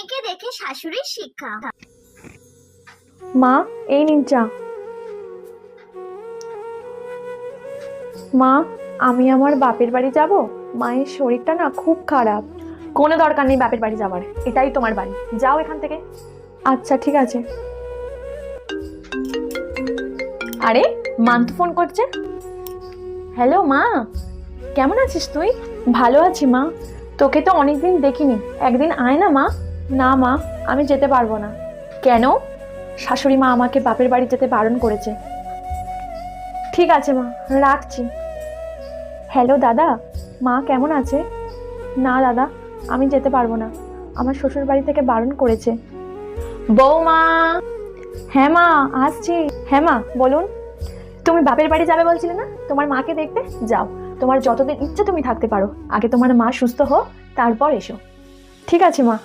মেয়েকে দেখে শাশুড়ির শিক্ষা। মা, এই নিন চা। মা, আমি আমার বাপের বাড়ি যাব। মায়ের শরীরটা না খুব খারাপ। কোনো দরকার নেই বাপের বাড়ি যাবার, এটাই তোমার বাড়ি, যাও এখান থেকে। আচ্ছা ঠিক আছে। আরে মান্তু ফোন করছে। হ্যালো মা, কেমন আছিস তুই? ভালো আছি মা, তোকে তো অনেকদিন দেখিনি, একদিন আয় না মা। না মা, আমি যেতে পারবো না। কেন? শাশুড়ি মা আমাকে বাপের বাড়ি যেতে বারণ করেছে। ঠিক আছে মা, রাখছি। হ্যালো দাদা, মা কেমন আছে? না দাদা, আমি যেতে পারবো না, আমার শ্বশুর বাড়ি থেকে বারণ করেছে। বৌমা। হ্যাঁ মা, আসছি। হ্যাঁ মা বলুন। তুমি বাপের বাড়ি যাবে বলছিলে না, তোমার মাকে দেখতে যাও। তোমার যতদিন ইচ্ছে তুমি থাকতে পারো, আগে তোমার মা সুস্থ হোক, তারপর এসো। ঠিক আছে মা।